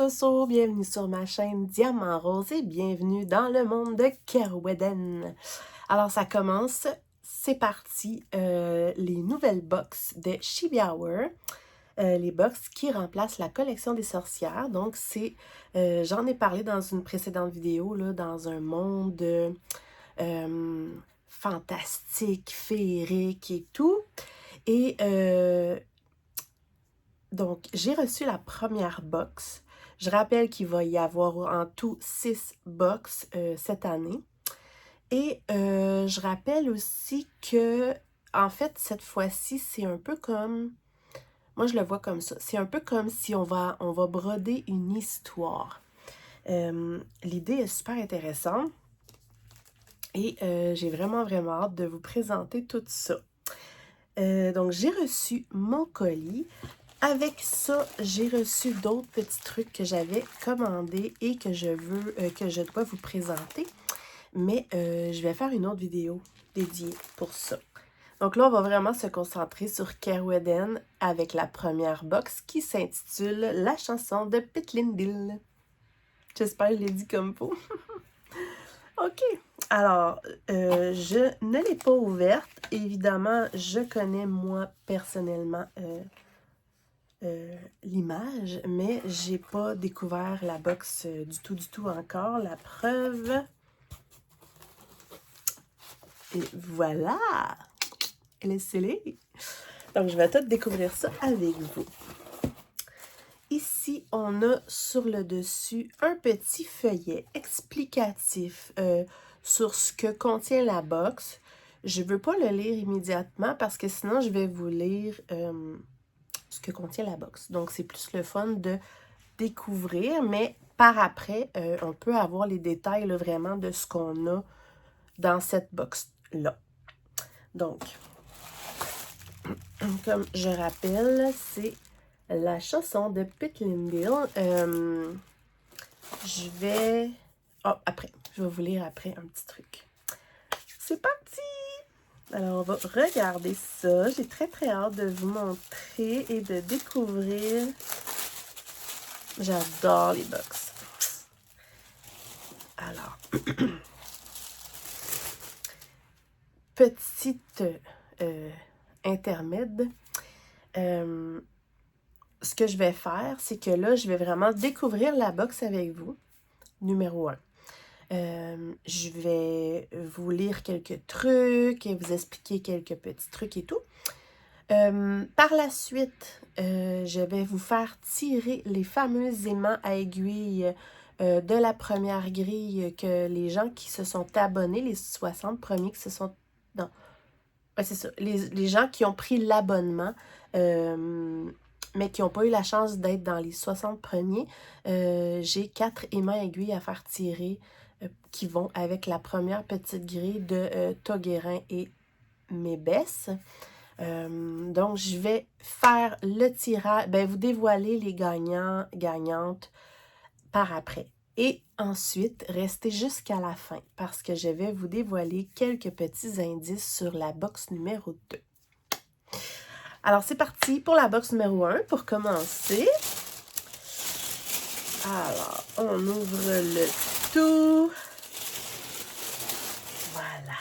Soso, bienvenue sur ma chaîne Diamant Rose et bienvenue dans le monde de Kerweden. Alors ça commence, c'est parti, les nouvelles box de Chibi-Hour, les box qui remplacent la collection des sorcières. Donc c'est, j'en ai parlé dans une précédente vidéo, là, dans un monde fantastique, féerique et tout. Et donc, j'ai reçu la première box. Je rappelle qu'il va y avoir en tout 6 box cette année. Et je rappelle aussi que, en fait, cette fois-ci, c'est un peu comme... Moi, je le vois comme ça. C'est un peu comme si on va broder une histoire. L'idée est super intéressante. Et j'ai vraiment hâte de vous présenter tout ça. Donc, j'ai reçu mon colis. Avec ça, j'ai reçu d'autres petits trucs que j'avais commandés et que je dois vous présenter. Mais je vais faire une autre vidéo dédiée pour ça. Donc là, on va vraiment se concentrer sur Kerweden avec la première box qui s'intitule La chanson de Pitlindil. J'espère que je l'ai dit comme faut. OK. Alors, je ne l'ai pas ouverte. Évidemment, je connais moi personnellement l'image, mais j'ai pas découvert la box du tout encore. La preuve. Et voilà! Elle est scellée. Donc, je vais tout découvrir ça avec vous. Ici, on a sur le dessus un petit feuillet explicatif sur ce que contient la box. Je ne veux pas le lire immédiatement parce que sinon, je vais vous lire ce que contient la box. Donc, c'est plus le fun de découvrir, mais par après, on peut avoir les détails là, vraiment de ce qu'on a dans cette box-là. Donc, comme je rappelle, c'est la chanson de Pitlindil. Je vais... Oh, après. Je vais vous lire après un petit truc. C'est parti! Alors, on va regarder ça. J'ai très hâte de vous montrer et de découvrir. J'adore les box. Alors, petite intermède. Ce que je vais faire, c'est que là, je vais vraiment découvrir la box avec vous. Numéro 1. Je vais vous lire quelques trucs et vous expliquer quelques petits trucs et tout. Par la suite, je vais vous faire tirer les fameux aimants à aiguille de la première grille que les gens qui se sont abonnés, les 60 premiers qui se sont... Non, ouais, c'est ça. Les gens qui ont pris l'abonnement, mais qui n'ont pas eu la chance d'être dans les 60 premiers, j'ai 4 aimants aiguilles à faire tirer qui vont avec la première petite grille de Toguerin et Mébès. Donc, je vais faire le tirage, vous dévoiler les gagnants, gagnantes par après. Et ensuite, restez jusqu'à la fin parce que je vais vous dévoiler quelques petits indices sur la box numéro 2. Alors, c'est parti pour la box numéro 1 pour commencer. Alors, on ouvre le tout. Voilà.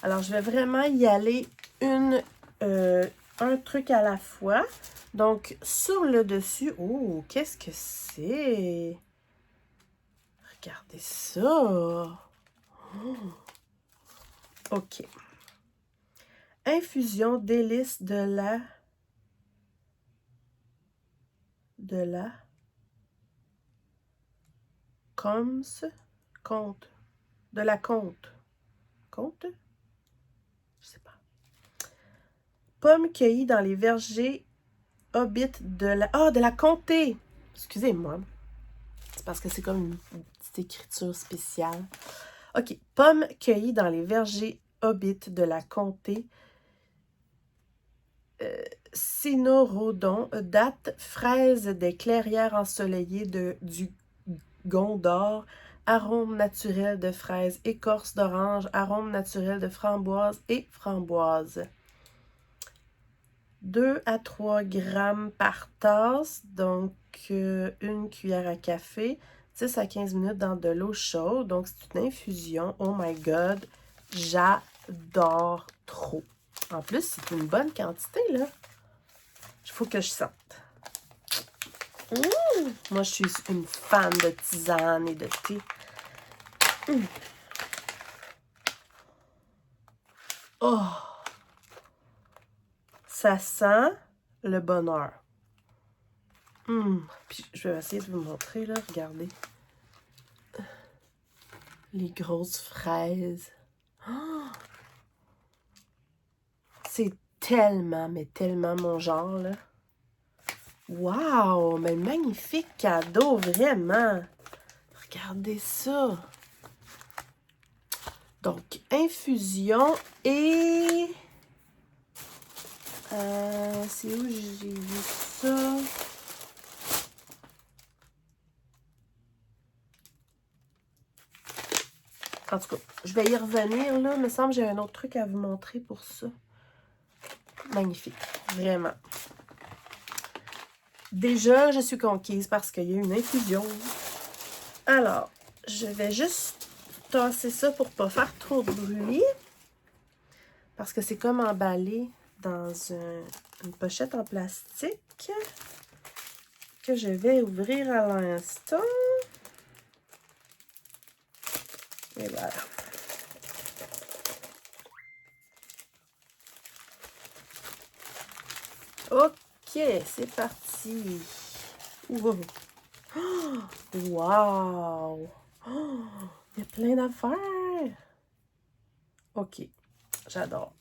Alors, je vais vraiment y aller un truc à la fois. Donc, sur le dessus, oh, qu'est-ce que c'est? Regardez ça. Oh. OK. Infusion délice de la Comte. De la Comte. Comte? Je sais pas. Pomme cueillie dans les vergers Hobbit de la... Ah, de la Comté! Excusez-moi. C'est parce que c'est comme une petite écriture spéciale. OK. Pomme cueillie dans les vergers Hobbit de la Comté. Cynorhodon, date, fraise des clairières ensoleillées du Gondor, arôme naturel de fraise, écorce d'orange, arôme naturel de framboise et framboise. 2 à 3 grammes par tasse, donc une cuillère à café, 10 à 15 minutes dans de l'eau chaude. Donc, c'est une infusion. Oh my God, j'adore trop. En plus, c'est une bonne quantité, là. Il faut que je sente. Moi, je suis une fan de tisane et de thé. Oh! Ça sent le bonheur. Puis, je vais essayer de vous montrer, là. Regardez. Les grosses fraises. Oh! C'est tellement, mais tellement mon genre, là. Wow! Mais magnifique cadeau, vraiment! Regardez ça! Donc, infusion et... c'est où j'ai vu ça? En tout cas, je vais y revenir, là. Il me semble que j'ai un autre truc à vous montrer pour ça. Magnifique, vraiment. Déjà, je suis conquise parce qu'il y a une infusion. Alors, je vais juste tasser ça pour pas faire trop de bruit. Parce que c'est comme emballé dans une pochette en plastique que je vais ouvrir à l'instant. Et voilà. Ok, c'est parti. Wow! Wow! Oh, il y a plein d'affaires! Ok, j'adore.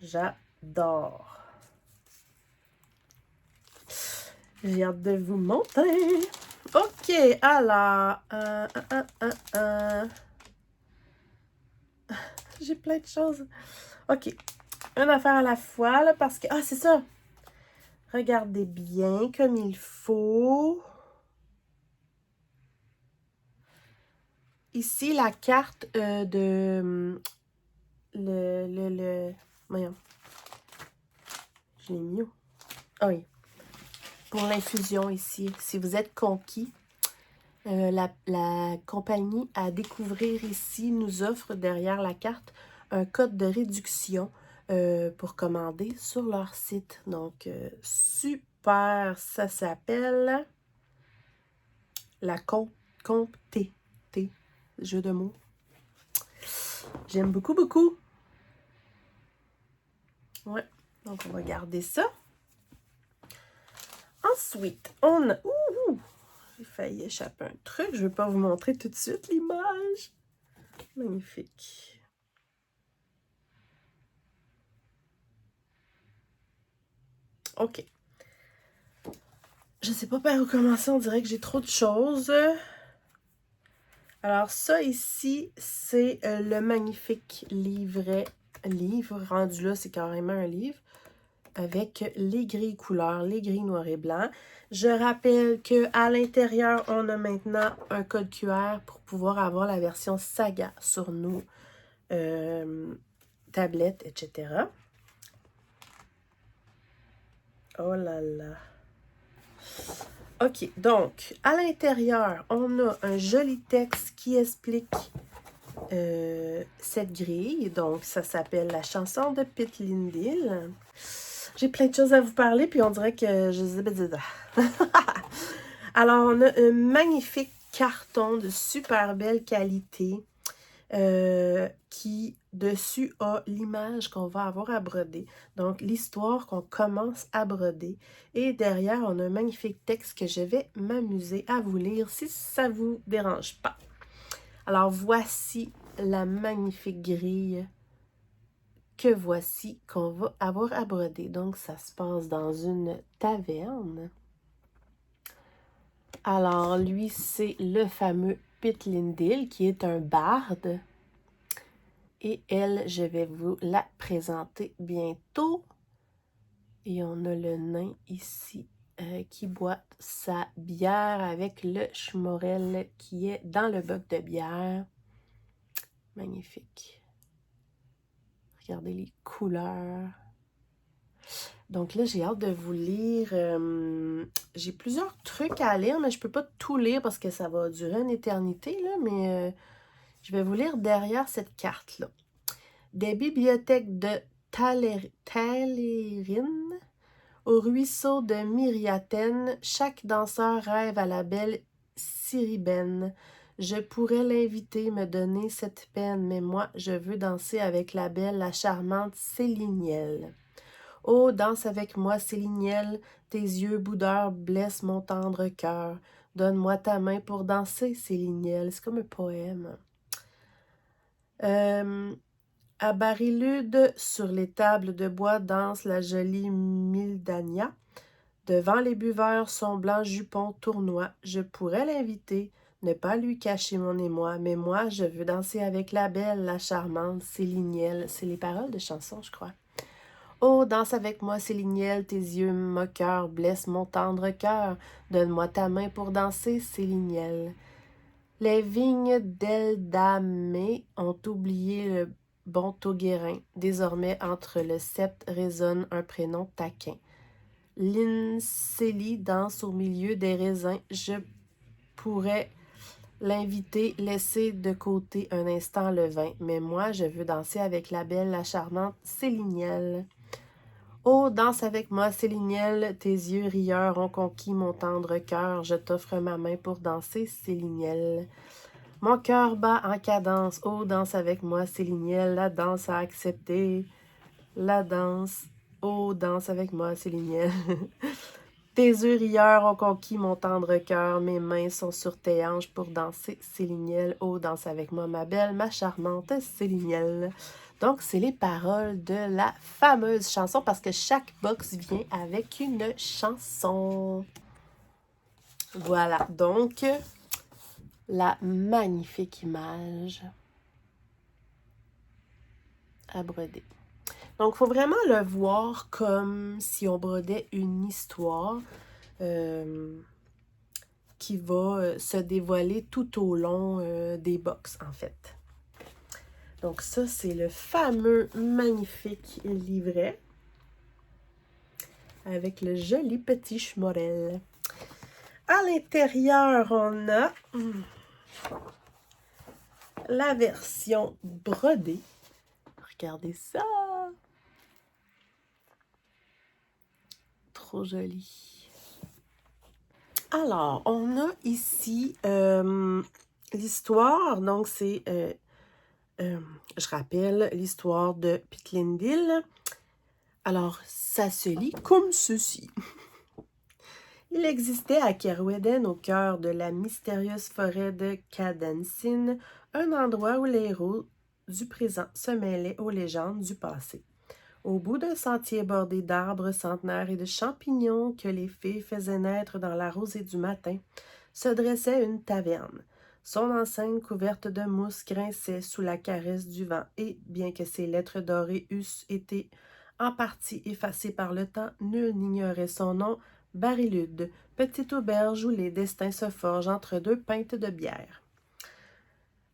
J'adore. J'ai hâte de vous montrer. Ok, alors... J'ai plein de choses. Ok, une affaire à la fois, là, parce que... Ah, c'est ça! Regardez bien comme il faut. Ici, la carte de... Voyons. Je l'ai mis où? Ah oui. Pour l'infusion ici, si vous êtes conquis, la compagnie à découvrir ici nous offre derrière la carte un code de réduction pour commander sur leur site. Donc, super! Ça s'appelle la Comté. Jeu de mots. J'aime beaucoup, beaucoup. Ouais, donc on va garder ça. Ensuite, on a... Ouh! J'ai failli échapper un truc. Je ne vais pas vous montrer tout de suite l'image. Magnifique. OK. Je ne sais pas par où commencer. On dirait que j'ai trop de choses. Alors, ça ici, c'est le magnifique livre rendu là, c'est carrément un livre. Avec les grilles couleurs, les grilles noir et blanc. Je rappelle qu'à l'intérieur, on a maintenant un code QR pour pouvoir avoir la version Saga sur nos tablettes, etc. Oh là là. OK, donc, à l'intérieur, on a un joli texte qui explique cette grille. Donc, ça s'appelle La chanson de Pete Lindell. J'ai plein de choses à vous parler, puis on dirait que je sais Alors, on a un magnifique carton de super belle qualité qui, dessus, a l'image qu'on va avoir à broder. Donc, l'histoire qu'on commence à broder. Et derrière, on a un magnifique texte que je vais m'amuser à vous lire si ça ne vous dérange pas. Alors, voici la magnifique grille que voici qu'on va avoir à broder. Donc, ça se passe dans une taverne. Alors, lui, c'est le fameux Pete Lindell, qui est un barde. Et elle, je vais vous la présenter bientôt. Et on a le nain ici qui boit sa bière avec le schmorel qui est dans le boc de bière. Magnifique. Regardez les couleurs. Donc là, j'ai hâte de vous lire. J'ai plusieurs trucs à lire, mais je peux pas tout lire parce que ça va durer une éternité, là, mais je vais vous lire derrière cette carte-là. Des bibliothèques de Talérine au ruisseau de Myriatène, chaque danseur rêve à la belle Cyribène. Je pourrais l'inviter, me donner cette peine, mais moi, je veux danser avec la belle, la charmante Célinielle. Oh, danse avec moi, Célinielle, tes yeux boudeurs blessent mon tendre cœur. Donne-moi ta main pour danser, Célinielle. C'est comme un poème. À Barilude, sur les tables de bois, danse la jolie Mildania. Devant les buveurs, son blanc jupon tournoie. Je pourrais l'inviter, ne pas lui cacher mon émoi, mais moi, je veux danser avec la belle, la charmante Célinielle. C'est les paroles de chansons, je crois. Oh, danse avec moi, Célinielle, tes yeux moqueurs blessent mon tendre cœur. Donne-moi ta main pour danser, Célinielle. Les vignes d'Eldamé ont oublié le bon Tauguérin. Désormais, entre le sept résonne un prénom taquin. Lincélie danse au milieu des raisins. Je pourrais l'inviter, laisser de côté un instant le vin. Mais moi, je veux danser avec la belle, la charmante Célinielle. Oh, danse avec moi, Célinielle, tes yeux rieurs ont conquis mon tendre cœur. Je t'offre ma main pour danser, Célinielle. Mon cœur bat en cadence. Oh, danse avec moi, Célinielle, la danse à accepter. La danse. Oh, danse avec moi, Célinielle. Tes yeux rieurs ont conquis mon tendre cœur. Mes mains sont sur tes hanches pour danser, Célinielle. Oh, danse avec moi, ma belle, ma charmante Célinielle. Donc, c'est les paroles de la fameuse chanson parce que chaque box vient avec une chanson. Voilà, donc, la magnifique image à broder. Donc, il faut vraiment le voir comme si on brodait une histoire qui va se dévoiler tout au long des box, en fait. Donc, ça, c'est le fameux magnifique livret avec le joli petit schmorel. À l'intérieur, on a la version brodée. Regardez ça! Trop joli. Alors, on a ici l'histoire. Donc, c'est, je rappelle, l'histoire de Pitlindil. Alors, ça se lit comme ceci. Il existait à Kerweden, au cœur de la mystérieuse forêt de Cadensin, un endroit où les héros du présent se mêlaient aux légendes du passé. Au bout d'un sentier bordé d'arbres centenaires et de champignons que les fées faisaient naître dans la rosée du matin, se dressait une taverne. Son enseigne couverte de mousse grinçait sous la caresse du vent et, bien que ses lettres dorées eussent été en partie effacées par le temps, nul n'ignorait son nom, Barilude, petite auberge où les destins se forgent entre deux pintes de bière.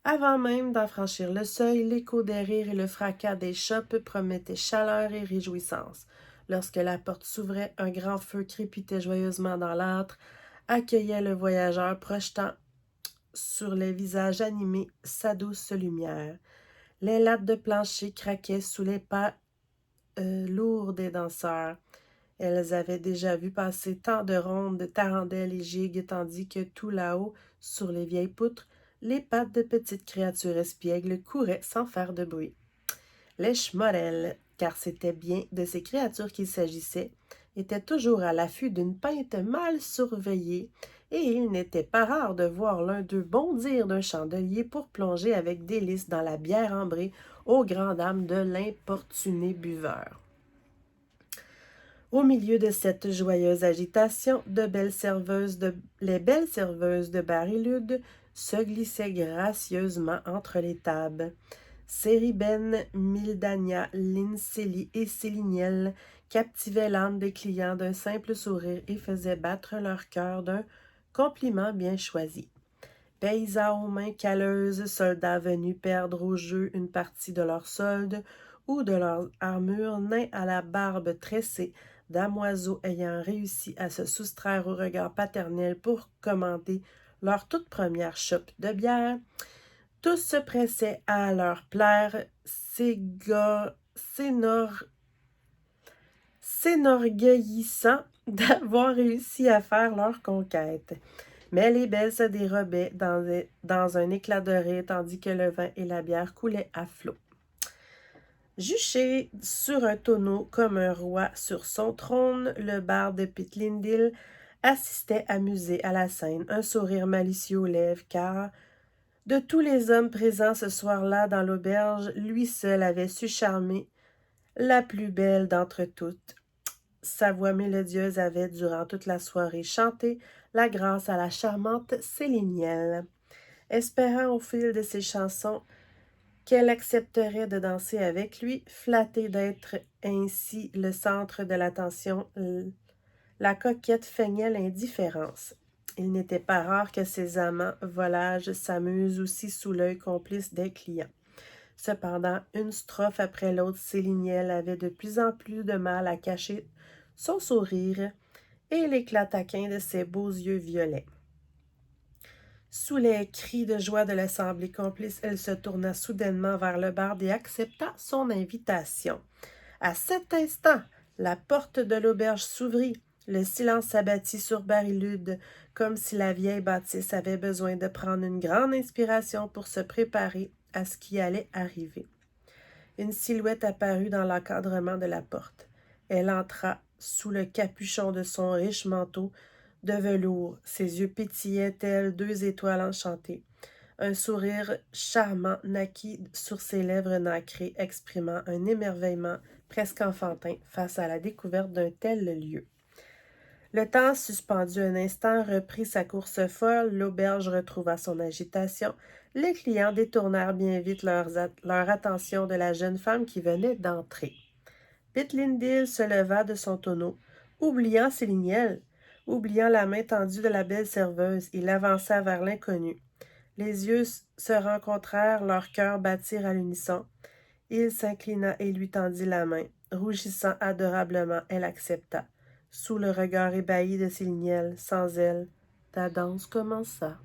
Avant même d'en franchir le seuil, l'écho des rires et le fracas des chopes promettaient chaleur et réjouissance. Lorsque la porte s'ouvrait, un grand feu crépitait joyeusement dans l'âtre, accueillait le voyageur, projetant sur les visages animés sa douce lumière. Les lattes de plancher craquaient sous les pas lourds des danseurs. Elles avaient déjà vu passer tant de rondes, de tarandelles et gigues, tandis que tout là-haut, sur les vieilles poutres, les pattes de petites créatures espiègles couraient sans faire de bruit. Les schmorels, car c'était bien de ces créatures qu'il s'agissait, étaient toujours à l'affût d'une pinte mal surveillée, et il n'était pas rare de voir l'un d'eux bondir d'un chandelier pour plonger avec délice dans la bière ambrée aux grandes dames de l'importuné buveur. Au milieu de cette joyeuse agitation, les belles serveuses de Barilude se glissaient gracieusement entre les tables. Céribène, Mildania, Lincélie et Célinielle captivaient l'âme des clients d'un simple sourire et faisaient battre leur cœur d'un compliment bien choisi. Paysans aux mains calleuses, soldats venus perdre au jeu une partie de leur solde, ou de leurs armures, nains à la barbe tressée, damoiseaux ayant réussi à se soustraire au regard paternel pour commander leur toute première chope de bière. Tous se pressaient à leur plaire, s'enorgueillissant d'avoir réussi à faire leur conquête. Mais les belles se dérobaient dans un éclat de rire, tandis que le vin et la bière coulaient à flot. Juché sur un tonneau comme un roi sur son trône, le barde Pitlindil assistait amusé à la scène, un sourire malicieux aux lèvres, car de tous les hommes présents ce soir-là dans l'auberge, lui seul avait su charmer la plus belle d'entre toutes. Sa voix mélodieuse avait, durant toute la soirée, chanté la grâce à la charmante Célinielle, espérant au fil de ses chansons qu'elle accepterait de danser avec lui, flattée d'être ainsi le centre de l'attention. La coquette feignait l'indifférence. Il n'était pas rare que ses amants volages s'amusent aussi sous l'œil complice des clients. Cependant, une strophe après l'autre, Célinielle avait de plus en plus de mal à cacher son sourire et l'éclat taquin de ses beaux yeux violets. Sous les cris de joie de l'assemblée complice, elle se tourna soudainement vers le barde et accepta son invitation. À cet instant, la porte de l'auberge s'ouvrit. Le silence s'abattit sur Barilude, comme si la vieille bâtisse avait besoin de prendre une grande inspiration pour se préparer à ce qui allait arriver. Une silhouette apparut dans l'encadrement de la porte. Elle entra sous le capuchon de son riche manteau de velours. Ses yeux pétillaient tels 2 étoiles enchantées. Un sourire charmant naquit sur ses lèvres nacrées, exprimant un émerveillement presque enfantin face à la découverte d'un tel lieu. Le temps suspendu un instant reprit sa course folle, l'auberge retrouva son agitation. Les clients détournèrent bien vite leur attention de la jeune femme qui venait d'entrer. Pitlindil se leva de son tonneau, oubliant Célinielle, oubliant la main tendue de la belle serveuse. Il avança vers l'inconnu. Les yeux se rencontrèrent, leurs cœurs battirent à l'unisson. Il s'inclina et lui tendit la main. Rougissant adorablement, elle accepta. Sous le regard ébahi de Célinielle, sans elle, ta danse commença.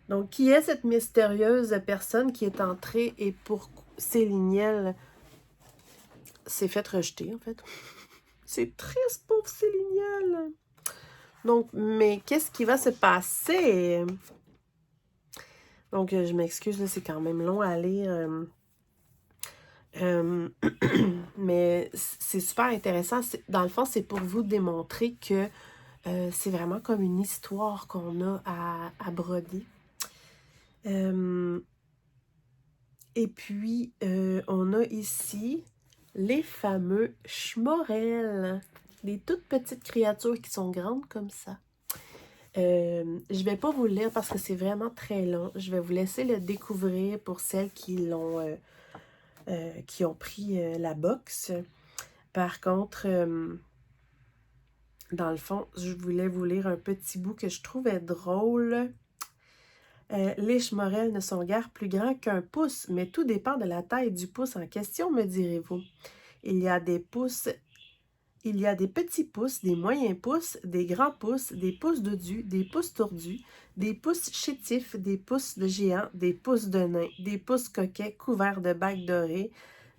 Donc, qui est cette mystérieuse personne qui est entrée et pour Célinielle s'est faite rejeter, en fait? C'est triste, pauvre Célinielle! Donc, mais qu'est-ce qui va se passer? Donc, je m'excuse, c'est quand même long à lire. Mais c'est super intéressant. Dans le fond, c'est pour vous démontrer que c'est vraiment comme une histoire qu'on a à broder. Et puis, on a ici les fameux schmorels. Des toutes petites créatures qui sont grandes comme ça. Je vais pas vous le lire parce que c'est vraiment très long. Je vais vous laisser le découvrir pour celles qui ont pris la box. Par contre, dans le fond, je voulais vous lire un petit bout que je trouvais drôle. Les schmorels ne sont guère plus grands qu'un pouce, mais tout dépend de la taille du pouce en question, me direz-vous. Il y a des petits pouces, des moyens pouces, des grands pouces, des pouces dodus, des pouces tordus, des pouces chétifs, des pouces de géants, des pouces de nains, des pouces coquets couverts de bagues dorées,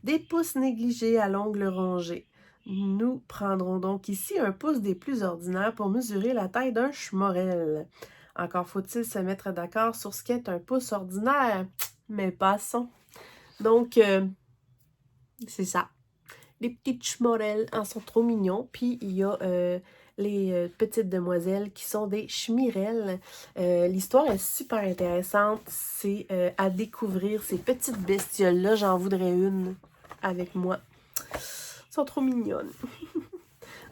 des pouces négligés à l'ongle rongé. Nous prendrons donc ici un pouce des plus ordinaires pour mesurer la taille d'un schmorel. Encore faut-il se mettre d'accord sur ce qu'est un pouce ordinaire. Mais passons. Donc, c'est ça. Les petites schmorels en sont trop mignons. Puis, il y a les petites demoiselles qui sont des schmirelles. L'histoire est super intéressante. C'est à découvrir ces petites bestioles-là. J'en voudrais une avec moi. Elles sont trop mignonnes.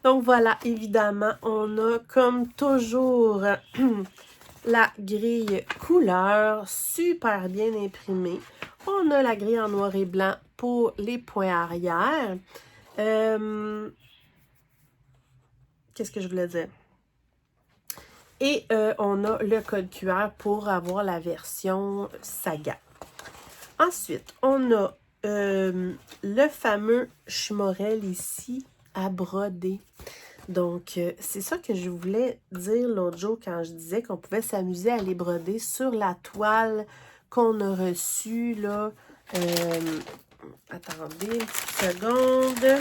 Donc, voilà, évidemment, on a comme toujours la grille couleur, super bien imprimée. On a la grille en noir et blanc pour les points arrière. Qu'est-ce que je voulais dire? Et on a le code QR pour avoir la version saga. Ensuite, on a le fameux chmorel ici à broder. Donc, c'est ça que je voulais dire l'autre jour quand je disais qu'on pouvait s'amuser à les broder sur la toile qu'on a reçue, là. Attendez une petite seconde.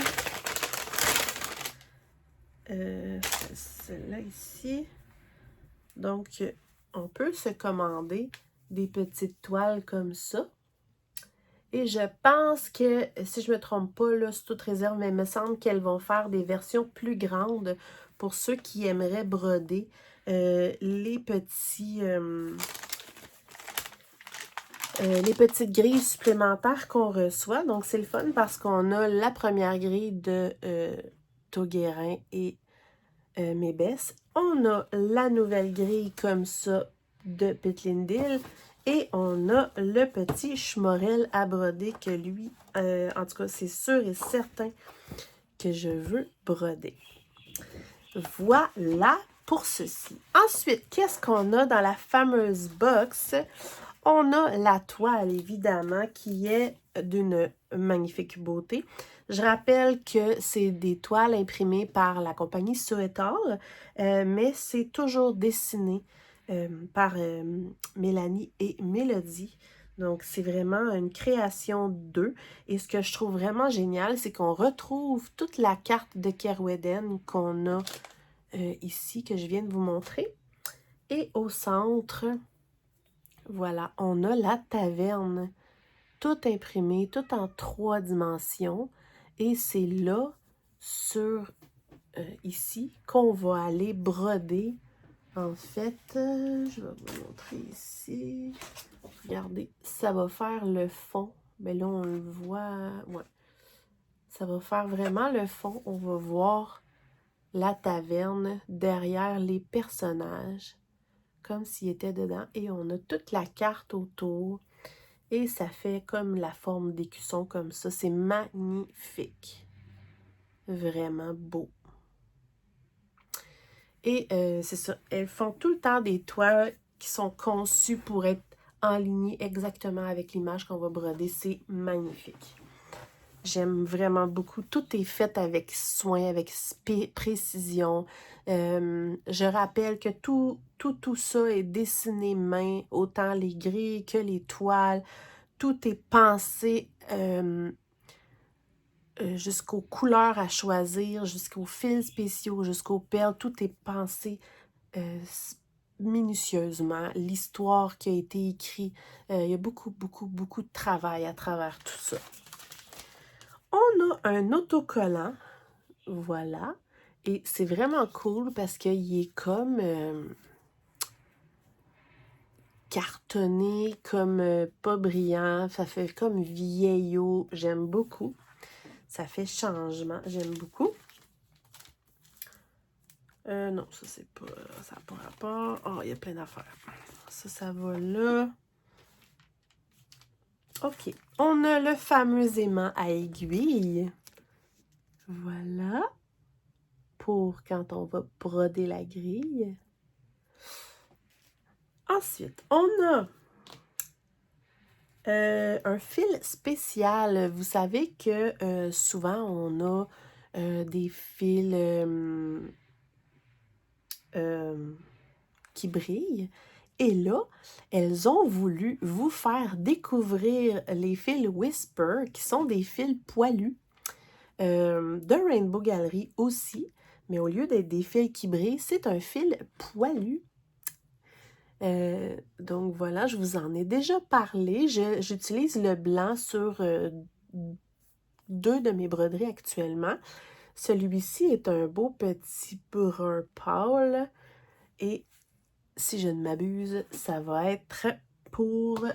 Celle-là ici. Donc, on peut se commander des petites toiles comme ça. Et je pense que, si je ne me trompe pas, là, c'est toute réserve, mais il me semble qu'elles vont faire des versions plus grandes pour ceux qui aimeraient broder les petites grilles supplémentaires qu'on reçoit. Donc, c'est le fun parce qu'on a la première grille de Tauguerin et Mébès. On a la nouvelle grille comme ça de Pitlindil. Et on a le petit chmorel à broder que lui, en tout cas, c'est sûr et certain que je veux broder. Voilà pour ceci. Ensuite, qu'est-ce qu'on a dans la fameuse box? On a la toile, évidemment, qui est d'une magnifique beauté. Je rappelle que c'est des toiles imprimées par la compagnie Suetal, mais c'est toujours dessiné par Mélanie et Mélodie. Donc, c'est vraiment une création d'eux. Et ce que je trouve vraiment génial, c'est qu'on retrouve toute la carte de Kerweden qu'on a ici, que je viens de vous montrer. Et au centre, voilà, on a la taverne, tout imprimé, tout en 3 dimensions. Et c'est là, sur ici, qu'on va aller broder. En fait, je vais vous montrer ici. Regardez, ça va faire le fond. Mais là, on le voit. Ouais. Ça va faire vraiment le fond. On va voir la taverne derrière les personnages, comme s'ils étaient dedans. Et on a toute la carte autour. Et ça fait comme la forme d'écusson comme ça. C'est magnifique. Vraiment beau. Et c'est ça. Elles font tout le temps des toiles qui sont conçues pour être enlignées exactement avec l'image qu'on va broder. C'est magnifique. J'aime vraiment beaucoup. Tout est fait avec soin, avec précision. Je rappelle que tout ça est dessiné main, autant les grilles que les toiles. Tout est pensé jusqu'aux couleurs à choisir, jusqu'aux fils spéciaux, jusqu'aux perles. Tout est pensé minutieusement. L'histoire qui a été écrite, il y a beaucoup de travail à travers tout ça. On a un autocollant, voilà, et c'est vraiment cool parce qu'il est comme cartonné, comme pas brillant, ça fait comme vieillot, j'aime beaucoup. Ça fait changement, j'aime beaucoup. Non, ça c'est pas, ça n'a pas rapport. Oh, il y a plein d'affaires. Ça va là. OK, on a le fameux aimant à aiguille. Voilà. Pour quand on va broder la grille. Ensuite, on a un fil spécial. Vous savez que souvent, on a des fils qui brillent. Et là, elles ont voulu vous faire découvrir les fils Whisper, qui sont des fils poilus, de Rainbow Gallery aussi. Mais au lieu d'être des fils qui brillent, c'est un fil poilu. Donc voilà, je vous en ai déjà parlé. J'utilise le blanc sur 2 de mes broderies actuellement. Celui-ci est un beau petit brun pâle. Et si je ne m'abuse, ça va être pour...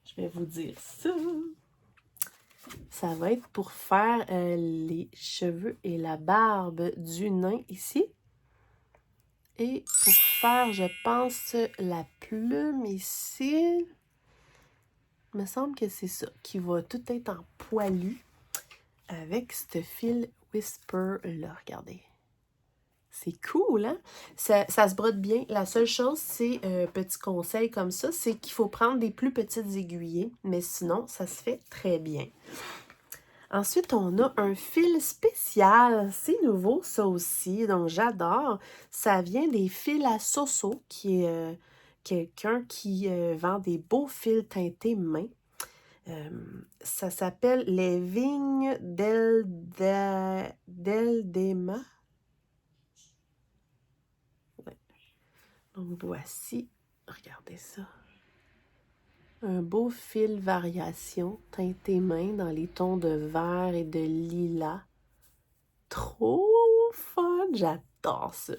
Je vais vous dire ça. Ça va être pour faire les cheveux et la barbe du nain ici. Et pour faire, je pense, la plume ici, il me semble que c'est ça, qui va tout être en poilu avec ce fil Whisper là, regardez. C'est cool, hein? Ça se brode bien. La seule chose, c'est, petit conseil comme ça, c'est qu'il faut prendre des plus petites aiguillées, mais sinon, ça se fait très bien. Ensuite, on a un fil spécial. C'est nouveau, ça aussi, donc j'adore. Ça vient des fils à Soso, qui est quelqu'un qui vend des beaux fils teintés main. Ça s'appelle les vignes d'Eldema. Ouais. Donc voici, regardez ça. Un beau fil variation teinté main dans les tons de vert et de lilas. Trop fun! J'adore ça.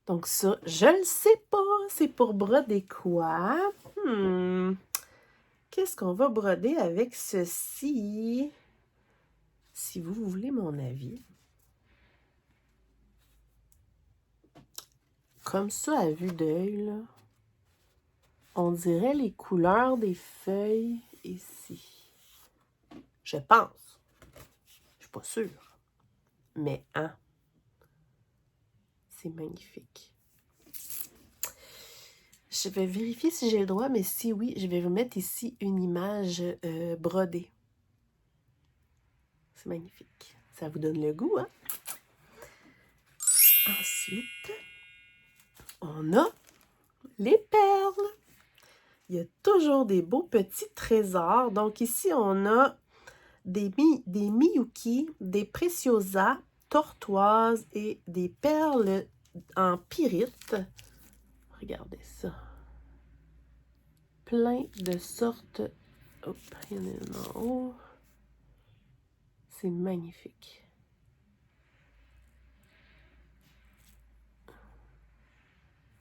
Donc ça, je le sais pas. C'est pour broder quoi? Qu'est-ce qu'on va broder avec ceci? Si vous voulez mon avis. Comme ça, à vue d'œil, là, on dirait les couleurs des feuilles ici. Je pense. Je suis pas sûre. Mais, hein, c'est magnifique. Je vais vérifier si j'ai le droit, mais si oui, je vais vous mettre ici une image brodée. C'est magnifique. Ça vous donne le goût, hein? Ensuite, on a les perles. Il y a toujours des beaux petits trésors. Donc ici, on a des Miyuki, des Preciosa, tortoises et des perles en pyrite. Regardez ça. Plein de sortes. Hop, il y en a une en haut. C'est magnifique.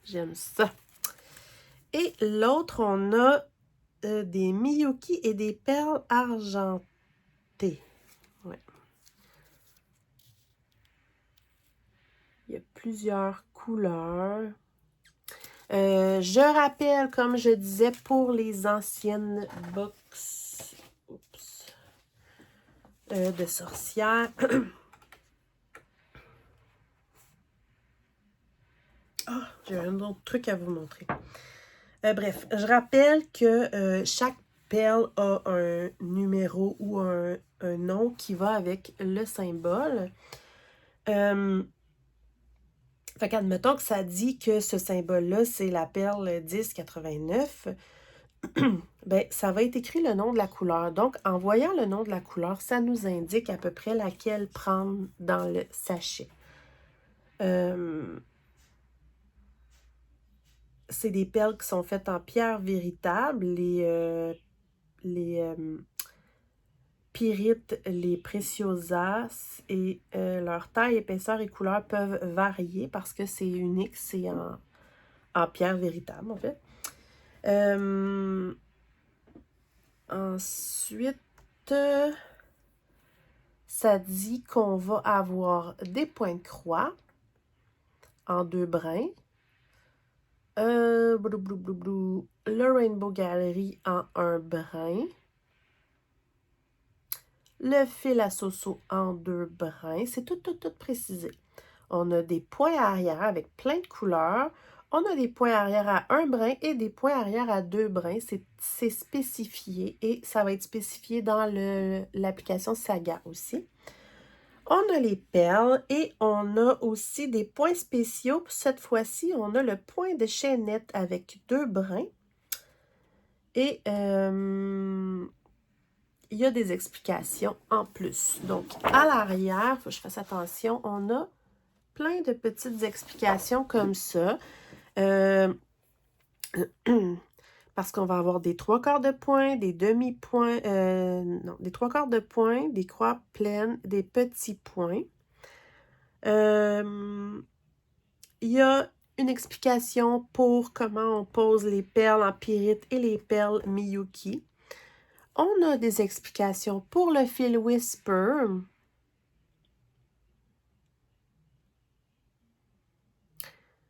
J'aime ça. Et l'autre, on a des Miyuki et des perles argentées. Ouais. Il y a plusieurs couleurs. Je rappelle, comme je disais, pour les anciennes box de sorcières. Ah, j'ai un autre truc à vous montrer. Bref, je rappelle que chaque perle a un numéro ou un nom qui va avec le symbole. Fait qu'admettons que ça dit que ce symbole-là, c'est la perle 1089, ben, ça va être écrit le nom de la couleur. Donc, en voyant le nom de la couleur, ça nous indique à peu près laquelle prendre dans le sachet. C'est des perles qui sont faites en pierre véritable. Les pyrites, les préciosas et leur taille, épaisseur et couleur peuvent varier parce que c'est unique, c'est en pierre véritable en fait. Ensuite, ça dit qu'on va avoir des points de croix en 2 brins. Le Rainbow Gallery en 1 brin. Le fil à Soso en 2 brins. C'est tout précisé. On a des points arrière avec plein de couleurs. On a des points arrière à 1 brin et des points arrière à 2 brins. C'est spécifié et ça va être spécifié dans l'application Saga aussi. On a les perles et on a aussi des points spéciaux. Cette fois-ci, on a le point de chaînette avec 2 brins. Et il y a des explications en plus. Donc, à l'arrière, il faut que je fasse attention, on a plein de petites explications comme ça. Parce qu'on va avoir des 3/4 de point, des demi-points, non, des 3/4 de point, des croix pleines, des petits points. Il y a une explication pour comment on pose les perles en pyrite et les perles Miyuki. On a des explications pour le fil Whisper.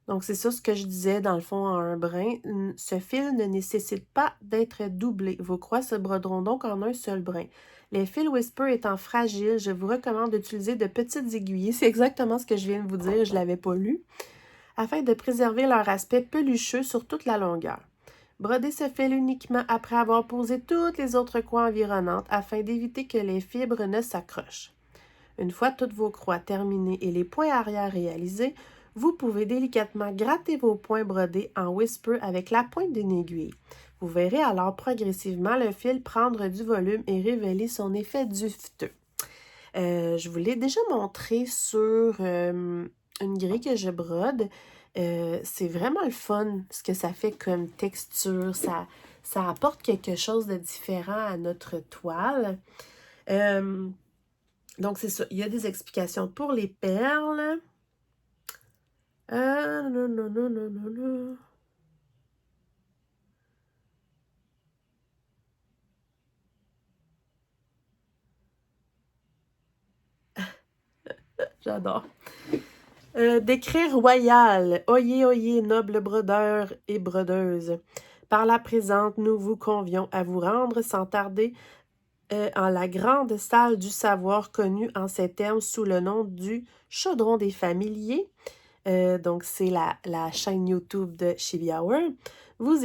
Donc, c'est ça ce que je disais dans le fond en un brin. Ce fil ne nécessite pas d'être doublé. Vos croix se broderont donc en un seul brin. Les fils Whisper étant fragiles, je vous recommande d'utiliser de petites aiguilles. C'est exactement ce que je viens de vous dire, je ne l'avais pas lu. Afin de préserver leur aspect pelucheux sur toute la longueur. Brodez ce fil uniquement après avoir posé toutes les autres croix environnantes afin d'éviter que les fibres ne s'accrochent. Une fois toutes vos croix terminées et les points arrière réalisés, vous pouvez délicatement gratter vos points brodés en Whisper avec la pointe d'une aiguille. Vous verrez alors progressivement le fil prendre du volume et révéler son effet dufteux. Je vous l'ai déjà montré sur une grille que je brode. C'est vraiment le fun ce que ça fait comme texture. Ça apporte quelque chose de différent à notre toile. Donc, c'est ça. Il y a des explications pour les perles. Non, non, non, non, non, non. J'adore. Décret royal. Oyez, oyez, noble brodeur et brodeuse. Par la présente, nous vous convions à vous rendre sans tarder en la grande salle du savoir connue en ces termes sous le nom du Chaudron des familiers. Donc, c'est la chaîne YouTube de Chibi Hour. Vous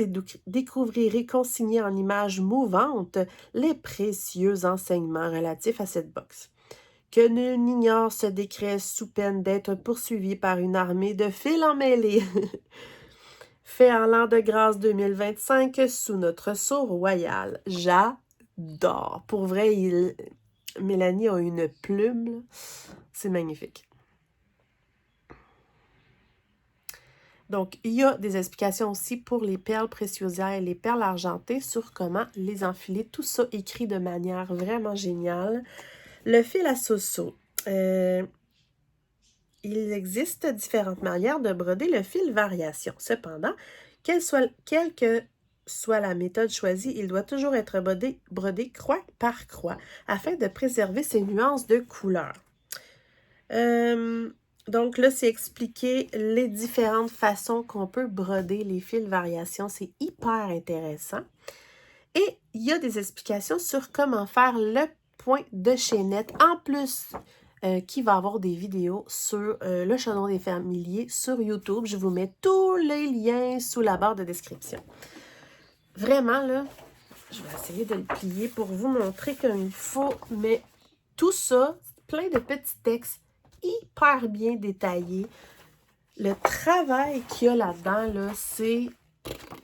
découvrirez consignés en images mouvantes les précieux enseignements relatifs à cette box. Que nul n'ignore ce décret sous peine d'être poursuivi par une armée de fils emmêlés. Fait en l'an de grâce 2025 sous notre sceau royal. J'adore. Pour vrai, Mélanie a une plume. C'est magnifique. Donc, il y a des explications aussi pour les perles préciosières et les perles argentées sur comment les enfiler. Tout ça écrit de manière vraiment géniale. Le fil à Soso. Il existe différentes manières de broder le fil variation. Cependant, quelle que soit la méthode choisie, il doit toujours être brodé croix par croix afin de préserver ses nuances de couleur. Donc là, c'est expliquer les différentes façons qu'on peut broder les fils variation. C'est hyper intéressant. Et il y a des explications sur comment faire le point de chaînette. En plus, qui va avoir des vidéos sur le Chaudron des familiers sur YouTube. Je vous mets tous les liens sous la barre de description. Vraiment, là, je vais essayer de le plier pour vous montrer comme il faut. Mais tout ça, plein de petits textes hyper bien détaillés. Le travail qu'il y a là-dedans, là, c'est...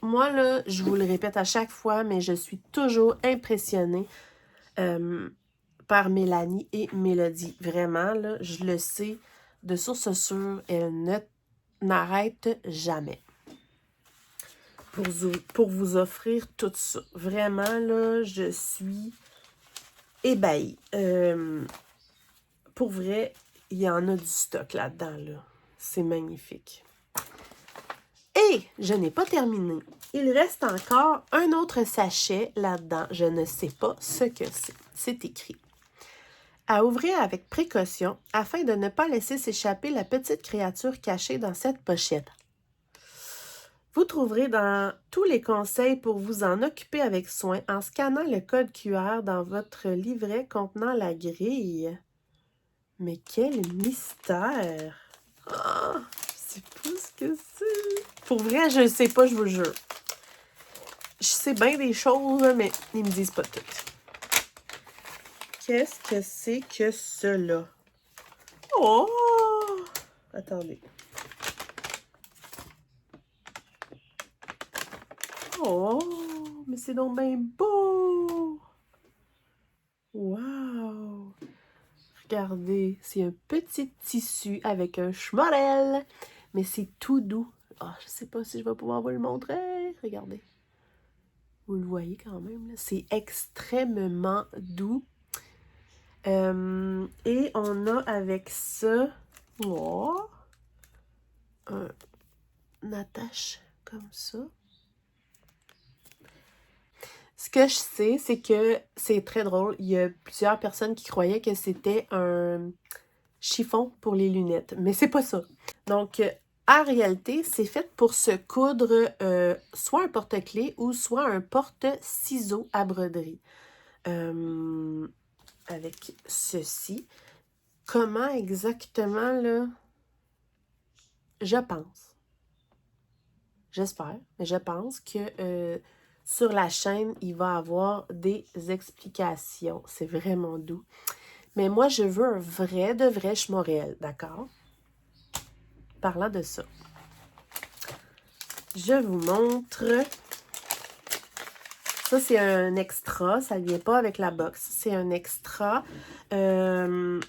Moi, là, je vous le répète à chaque fois, mais je suis toujours impressionnée par Mélanie et Mélodie. Vraiment, là, je le sais, de source sûre, elles n'arrêtent jamais pour vous offrir tout ça. Vraiment, là, je suis ébahie. Pour vrai, il y en a du stock là-dedans, là. C'est magnifique. Et je n'ai pas terminé. Il reste encore un autre sachet là-dedans. Je ne sais pas ce que c'est. C'est écrit. À ouvrir avec précaution afin de ne pas laisser s'échapper la petite créature cachée dans cette pochette. Vous trouverez dans tous les conseils pour vous en occuper avec soin en scannant le code QR dans votre livret contenant la grille. Mais quel mystère! Oh, je sais pas ce que c'est. Pour vrai, je ne sais pas, je vous le jure. Je sais bien des choses, mais ils me disent pas tout. Qu'est-ce que c'est que cela? Oh! Attendez. Oh! Mais c'est donc bien beau! Wow! Regardez, c'est un petit tissu avec un schmorel, mais c'est tout doux. Oh, je sais pas si je vais pouvoir vous le montrer. Regardez. Vous le voyez quand même, c'est extrêmement doux. Et on a avec ça, oh, une attache comme ça. Ce que je sais, c'est que c'est très drôle. Il y a plusieurs personnes qui croyaient que c'était un chiffon pour les lunettes, mais c'est pas ça. Donc, en réalité, c'est fait pour se coudre soit un porte-clés ou soit un porte-ciseaux à broderie. Avec ceci. Comment exactement, là? Je pense. J'espère, mais je pense que sur la chaîne, il va y avoir des explications. C'est vraiment doux. Mais moi, je veux un vrai de vrai Schmorel, d'accord? Parlant de ça, je vous montre. Ça, c'est un extra. Ça ne vient pas avec la box. C'est un extra que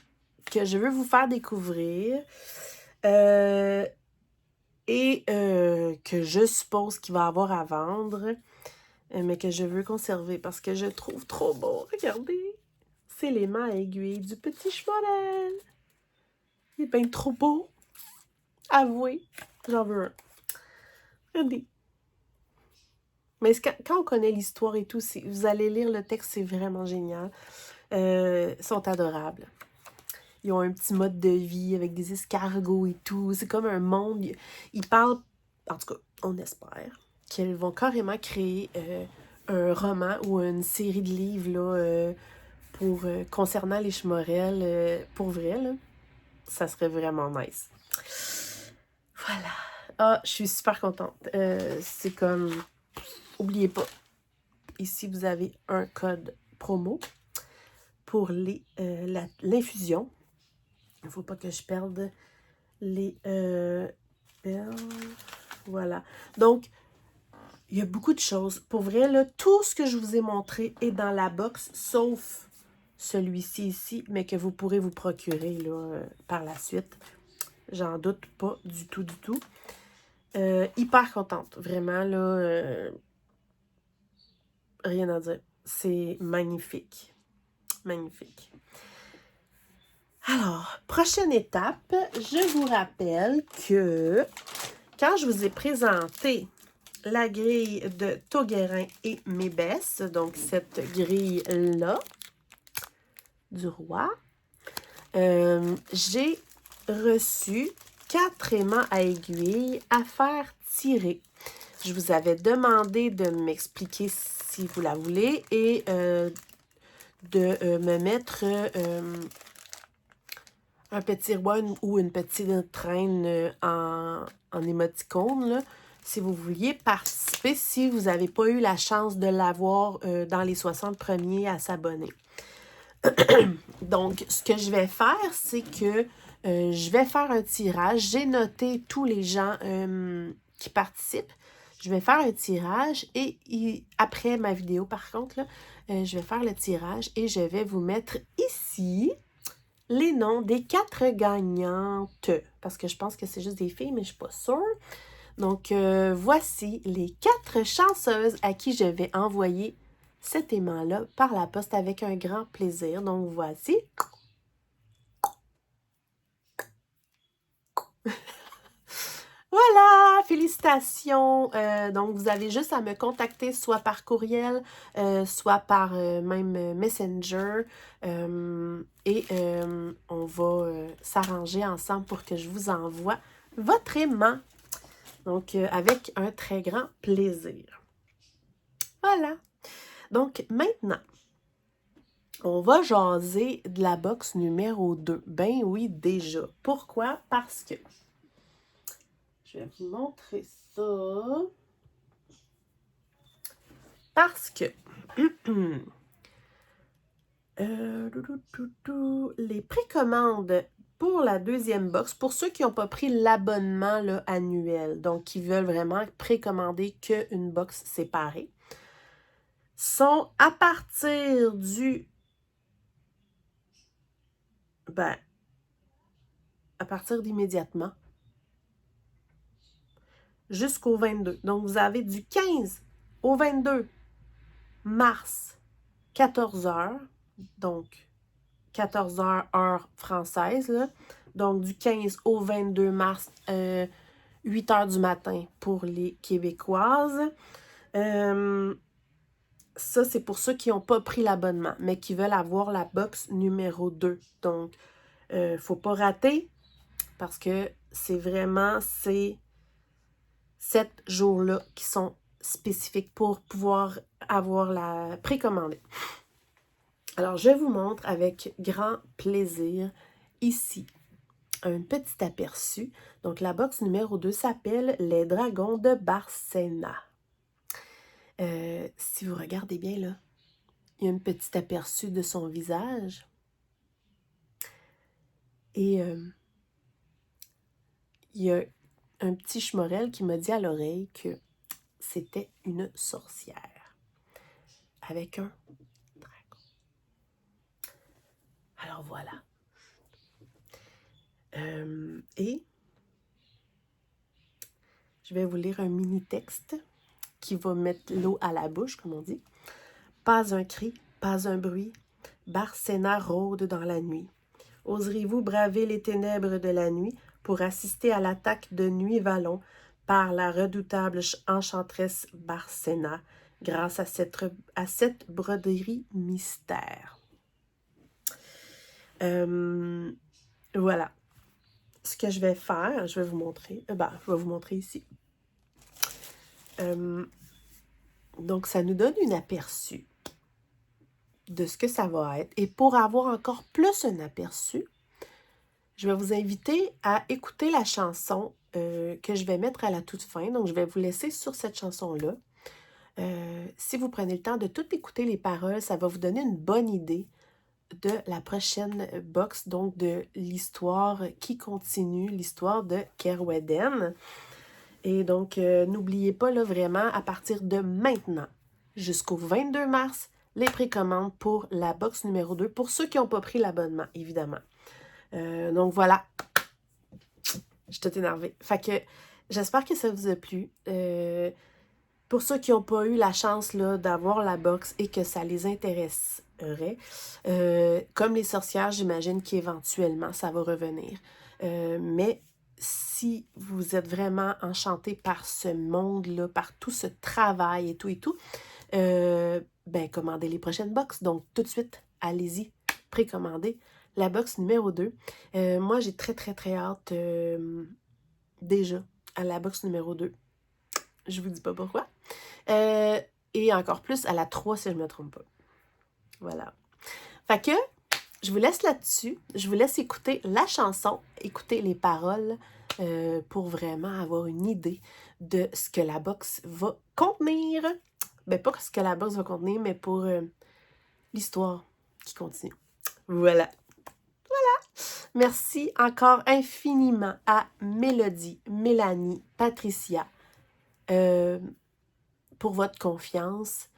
je veux vous faire découvrir. Et que je suppose qu'il va avoir à vendre, mais que je veux conserver parce que je trouve trop beau. Regardez! C'est l'aimant à aiguille du petit Schmorel. Il est bien trop beau. Avouez, j'en veux un. Regardez. Mais quand on connaît l'histoire et tout, vous allez lire le texte, c'est vraiment génial. Ils sont adorables. Ils ont un petit mode de vie avec des escargots et tout. C'est comme un monde. Ils parlent, en tout cas, on espère, qu'ils vont carrément créer un roman ou une série de livres là, concernant les Schmorel. Pour vrai, là, ça serait vraiment nice. Voilà. Ah, je suis super contente. C'est comme... Oubliez pas, ici, vous avez un code promo pour l'infusion. Il ne faut pas que je perde les perles. Voilà. Donc, il y a beaucoup de choses. Pour vrai, là, tout ce que je vous ai montré est dans la box, sauf celui-ci ici, mais que vous pourrez vous procurer là, par la suite. J'en doute pas du tout, du tout. Hyper contente. Vraiment, là, rien à dire. C'est magnifique. Magnifique. Alors, prochaine étape, je vous rappelle que quand je vous ai présenté la grille de Tauguerin et Mébès, donc cette grille-là du roi, j'ai reçu 4 aimants à aiguille à faire tirer. Je vous avais demandé de m'expliquer si vous la voulez et de me mettre un petit roi ou une petite traîne en émoticône, là, si vous vouliez participer, si vous n'avez pas eu la chance de l'avoir dans les 60 premiers à s'abonner. Donc, ce que je vais faire, c'est que je vais faire un tirage. J'ai noté tous les gens qui participent. Je vais faire un tirage et après ma vidéo, par contre, là, je vais faire le tirage et je vais vous mettre ici les noms des 4 gagnantes. Parce que je pense que c'est juste des filles, mais je ne suis pas sûre. Donc, voici les 4 chanceuses à qui je vais envoyer cet aimant-là par la poste avec un grand plaisir. Donc, voici. Voilà, félicitations. Donc, vous avez juste à me contacter soit par courriel, soit par même Messenger. Et on va s'arranger ensemble pour que je vous envoie votre aimant. Donc, avec un très grand plaisir. Voilà. Donc, maintenant, on va jaser de la box numéro 2. Ben oui, déjà. Pourquoi? Parce que... Je vais vous montrer ça. Parce que... les précommandes pour la deuxième box, pour ceux qui n'ont pas pris l'abonnement annuel, donc qui veulent vraiment précommander qu'une box séparée, sont à partir du... à partir d'immédiatement, jusqu'au 22. Donc, vous avez du 15 au 22 mars, 14 h, donc 14 h heure française, là. Donc, du 15 au 22 mars, 8 h du matin pour les Québécoises. Ça, c'est pour ceux qui n'ont pas pris l'abonnement, mais qui veulent avoir la box numéro 2. Donc, il ne faut pas rater parce que c'est vraiment ces 7 jours-là qui sont spécifiques pour pouvoir avoir la précommandée. Alors, je vous montre avec grand plaisir ici un petit aperçu. Donc, la box numéro 2 s'appelle « Les dragons de Barcena ». Si vous regardez bien, là, il y a un petit aperçu de son visage. Et il y a un petit chemorel qui m'a dit à l'oreille que c'était une sorcière avec un dragon. Alors voilà. Et je vais vous lire un mini-texte qui va mettre l'eau à la bouche, comme on dit. Pas un cri, pas un bruit, Barcena rôde dans la nuit. Oserez-vous braver les ténèbres de la nuit pour assister à l'attaque de Nuit Vallon par la redoutable enchanteresse Barcena grâce à cette broderie mystère? Voilà. Ce que je vais faire, je vais vous montrer. Je vais vous montrer ici. Donc, ça nous donne un aperçu de ce que ça va être. Et pour avoir encore plus un aperçu, je vais vous inviter à écouter la chanson que je vais mettre à la toute fin. Donc, je vais vous laisser sur cette chanson-là. Si vous prenez le temps de tout écouter les paroles, ça va vous donner une bonne idée de la prochaine box, donc de l'histoire qui continue, l'histoire de Kerweden. Et donc, n'oubliez pas, là, vraiment, à partir de maintenant, jusqu'au 22 mars, les précommandes pour la box numéro 2, pour ceux qui n'ont pas pris l'abonnement, évidemment. Donc, voilà. Je suis toute énervée. Fait que, j'espère que ça vous a plu. Pour ceux qui n'ont pas eu la chance là, d'avoir la box et que ça les intéresserait, comme les sorcières, j'imagine qu'éventuellement, ça va revenir. Mais si vous êtes vraiment enchanté par ce monde-là, par tout ce travail et tout, ben commandez les prochaines box. Donc, tout de suite, allez-y, précommandez la box numéro 2. Moi, j'ai très, très, très hâte déjà à la box numéro 2. Je vous dis pas pourquoi. Et encore plus à la 3 si je ne me trompe pas. Voilà. Fait que, je vous laisse là-dessus. Je vous laisse écouter la chanson, écouter les paroles pour vraiment avoir une idée de ce que la box va contenir. Ben, pas ce que la box va contenir, mais pour l'histoire qui continue. Voilà. Merci encore infiniment à Mélodie, Mélanie, Patricia pour votre confiance.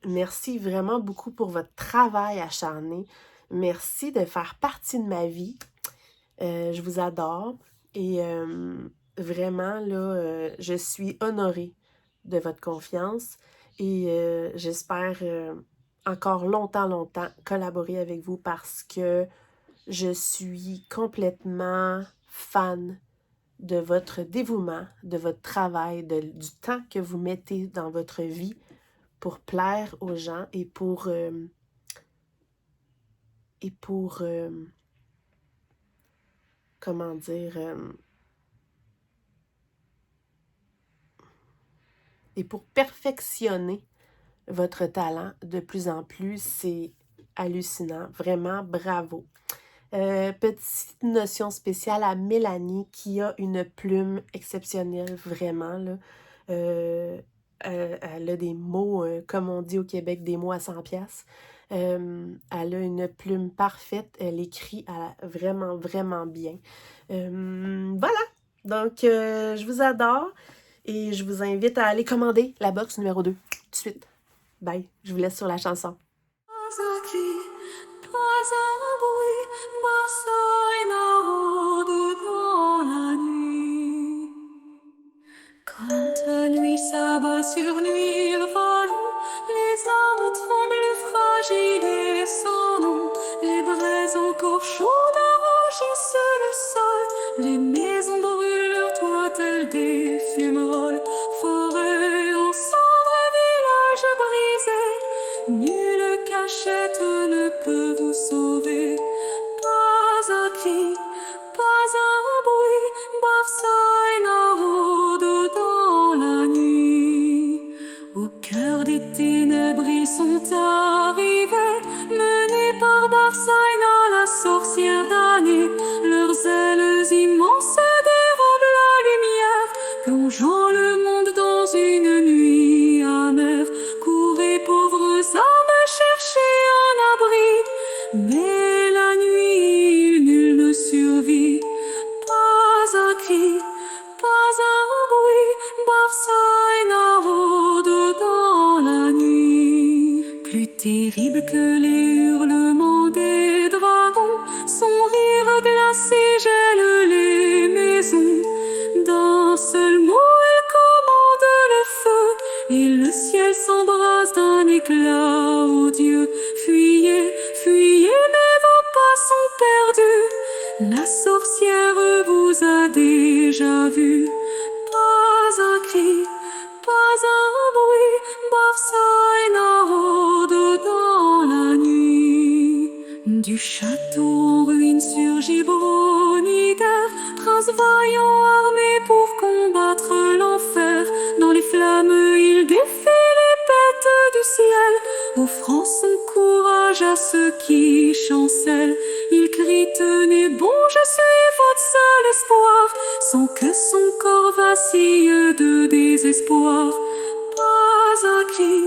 Merci vraiment beaucoup pour votre travail acharné. Merci de faire partie de ma vie. Je vous adore et vraiment, là, je suis honorée de votre confiance et j'espère encore longtemps collaborer avec vous parce que je suis complètement fan de votre dévouement, de votre travail, du temps que vous mettez dans votre vie pour plaire aux gens et pour comment dire, et pour perfectionner votre talent de plus en plus. C'est hallucinant. Vraiment, bravo. Petite notion spéciale à Mélanie qui a une plume exceptionnelle, vraiment. Là. Elle a des mots, comme on dit au Québec, des mots à 100 piastres. Elle a une plume parfaite. Elle écrit vraiment, vraiment bien. Voilà. Donc, je vous adore et je vous invite à aller commander la box numéro 2 tout de suite. Bye. Je vous laisse sur la chanson. Pas un bruit, Barcena rôde dans la nuit. Quand nuit s'abat sur Nuit Vallon, les arbres tremblent fragiles et sans nom. Les braises encore chaudes arrangissent le sol. Les maisons brûlent, toitelles des fumerolles. Forêt en cendres, village brisé. Nulle cachette ne peut vous sauver. Pas un cri, pas un bruit. les ténèbres, ils sont arrivés, menés par Barsaïna, la sorcière damnée. Leurs ailes immenses dérobent la lumière, plongeant le monde dans une nuit amère. Courez, pauvres âmes, cherchez un abri, mais la nuit, nul ne survit. Pas un cri, pas un bruit, Barsaïna rôde dans la nuit. Plus terrible que les hurlements des dragons, son rire glacé gèle les maisons. D'un seul mot, elle commande le feu, et le ciel s'embrase d'un éclat odieux. Fuyez, fuyez, mais vos pas sont perdus. La sorcière vous a déjà vu. Pas un cri, pas un bruit, Barsaïna rôde dans la nuit. Du château en ruine surgit Bronider, prince vaillant armé pour combattre l'enfer. Dans les flammes, il défie les bêtes du ciel, offrant son courage à ceux qui chancellent. Il crie: tenez bon, je suis votre seul espoir, sans que son corps vacille de désespoir. Pas un cri,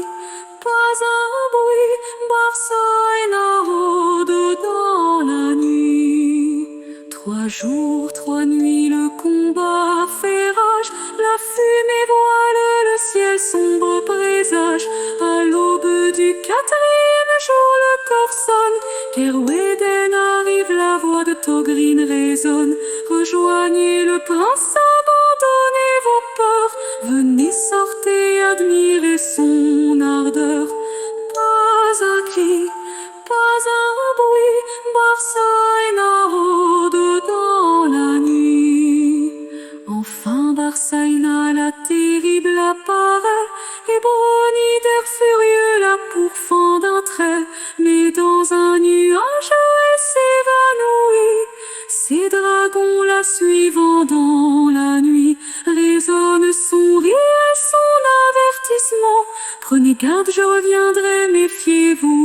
pas un bruit, Barsaïna rôde dans la nuit. 3 jours, 3 nuits, le combat fait rage, la fumée voile le ciel, sombre présage. À l'aube du 4e jour, le corps sonne, Kerouéden arrive, la voix de Togrine résonne. Rejoignez le prince, abandonnez vos peurs, venez, sortez, admirez son ardeur. Pas un cri, pas un bruit, Barsaïna rôde dans la nuit. Enfin Barsaïna la terrible apparaît, et Bronider furieux la pourfend d'un trait. Mais dans un nuage elle s'évanouit, ces dragons la suivant dans la nuit résonnent son rire et son avertissement. Prenez garde, je reviendrai, méfiez-vous